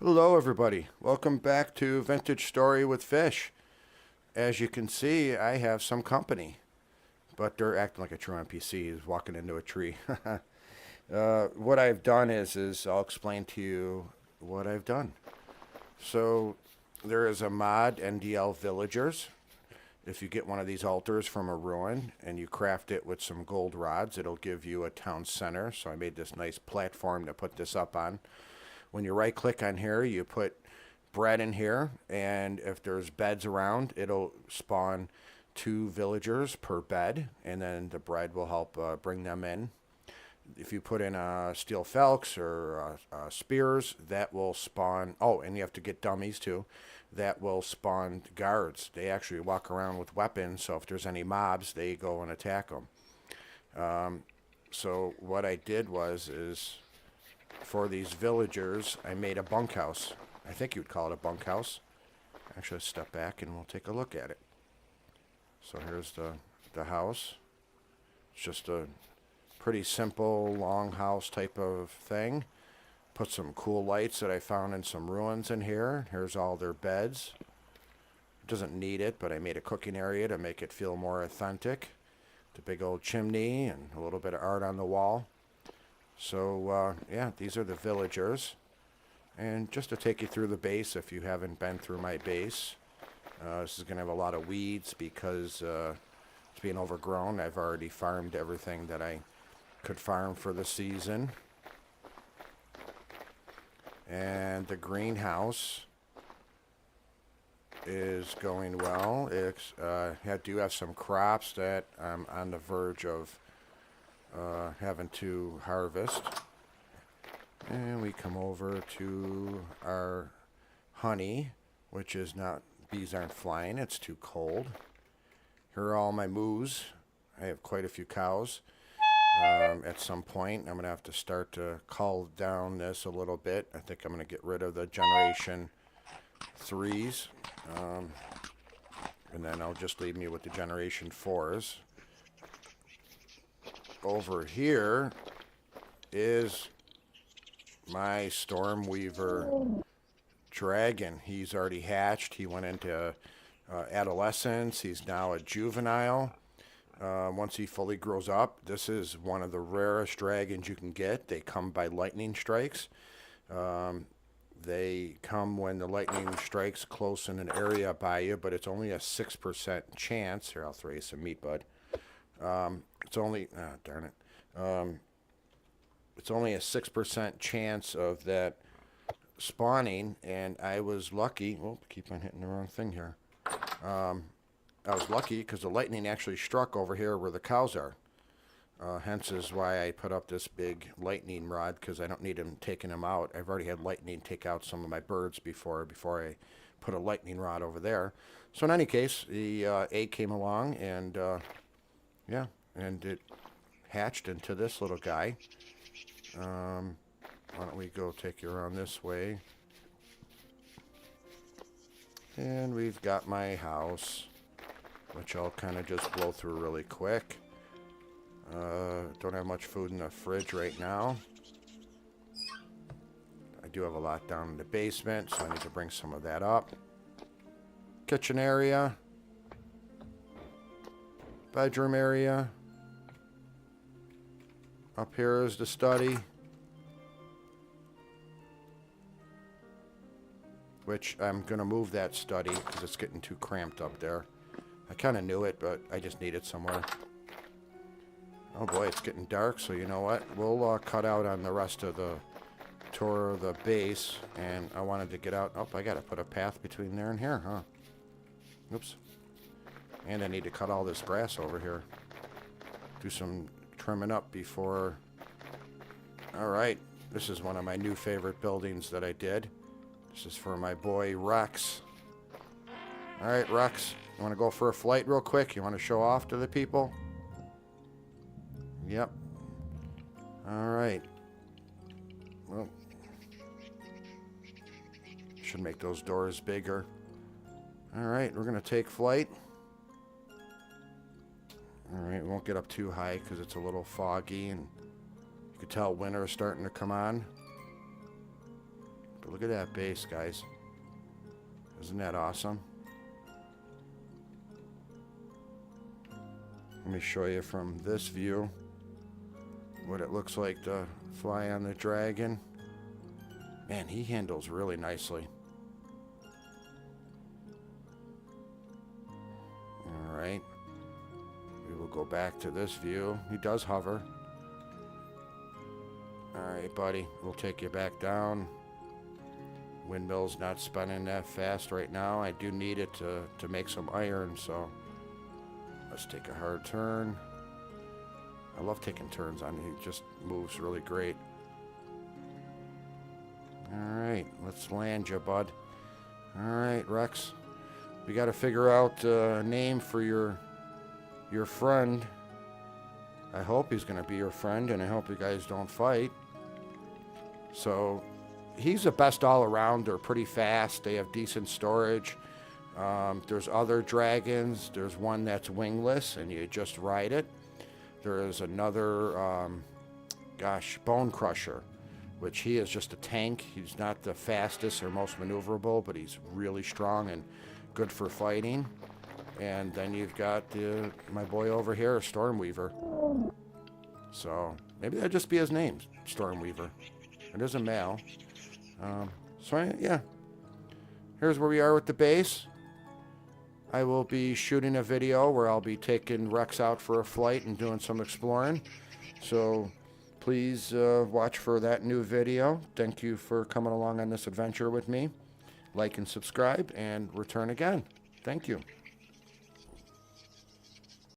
Hello, everybody. Welcome back to Vintage Story with Fish. As you can see, I have some company, but they're acting like a true NPC is walking into a tree. What I've done is I'll explain to you what I've done. So there is a mod, NDL Villagers. If you get one of these altars from a ruin and you craft it with some gold rods, it'll give you a town center. So I made this nice platform to put this up on. When you right click on here, you put bread in here, and if there's beds around, it'll spawn 2 villagers per bed, and then the bread will help bring them in. If you put in steel felks or spears, that will spawn. Oh, and you have to get dummies too. That will spawn guards. They actually walk around with weapons, so if there's any mobs, they go and attack them. So what I did is for these villagers, I made a bunkhouse. I think you'd call it a bunkhouse. Actually, let's step back and we'll take a look at it. So here's the house. It's just a pretty simple longhouse type of thing. Put some cool lights that I found in some ruins in here. Here's all their beds. It doesn't need it, but I made a cooking area to make it feel more authentic. The big old chimney and a little bit of art on the wall. So, yeah, these are the villagers. And just to take you through the base, if you haven't been through my base, this is going to have a lot of weeds because it's being overgrown. I've already farmed everything that I could farm for the season. And the greenhouse is going well. I do have some crops that I'm on the verge of having to harvest. And we come over to our honey, which is not, bees aren't flying, it's too cold. Here are all my moos. I have quite a few cows. At some point, I'm going to have to start to cull down this a little bit. I think I'm going to get rid of the Generation 3s. And then I'll just leave me with the Generation 4s. Over here is my Stormweaver dragon. He's already hatched. He went into adolescence. He's now a juvenile. Once he fully grows up, this is one of the rarest dragons you can get. They come by lightning strikes. They come when the lightning strikes close in an area by you, but it's only a 6% chance. Here, I'll throw you some meat, bud. It's only, darn it. It's only a 6% chance of that spawning, and I was lucky. Oh, keep on hitting the wrong thing here. I was lucky because the lightning actually struck over here where the cows are. Hence is why I put up this big lightning rod, because I don't need them taking them out. I've already had lightning take out some of my birds before I put a lightning rod over there. So in any case, the egg came along, and yeah, and it hatched into this little guy. Why don't we go take you around this way? And we've got my house, which I'll kind of just blow through really quick. Don't have much food in the fridge right now. I do have a lot down in the basement, so I need to bring some of that up. Kitchen area. Bedroom area. Up here is the study, which I'm going to move that study because it's getting too cramped up there. I kind of knew it, but I just need it somewhere. Oh boy, it's getting dark, so you know what? We'll cut out on the rest of the tour of the base, and I wanted to get out. Oh, I got to put a path between there and here, huh? Oops. And I need to cut all this grass over here. Do some trimming up before. All right, this is one of my new favorite buildings that I did. This is for my boy Rex. All right, Rex, you want to go for a flight real quick? You want to show off to the people? Yep. All right. Well, should make those doors bigger. All right, we're going to take flight. All right, we won't get up too high because it's a little foggy, and you can tell winter is starting to come on. But look at that base, guys. Isn't that awesome? Let me show you from this view what it looks like to fly on the Dragon. Man, he handles really nicely. Alright. We will go back to this view. He does hover. Alright, buddy. We'll take you back down. Windmill's not spinning that fast right now. I do need it to make some iron, so let's take a hard turn. I love taking turns on him. He just moves really great. Alright, let's land you, bud. Alright, Rex. We got to figure out a name for your friend. I hope he's going to be your friend, and I hope you guys don't fight. So, he's the best all around. They're pretty fast. They have decent storage. There's other dragons. There's one that's wingless, and you just ride it. There is another, Bone Crusher, which he is just a tank. He's not the fastest or most maneuverable, but he's really strong and good for fighting. And then you've got my boy over here, Stormweaver. So maybe that'd just be his name, Stormweaver. It is a male. Yeah. Here's where we are with the base. I will be shooting a video where I'll be taking Rex out for a flight and doing some exploring. So please watch for that new video. Thank you for coming along on this adventure with me. Like and subscribe and return again. Thank you.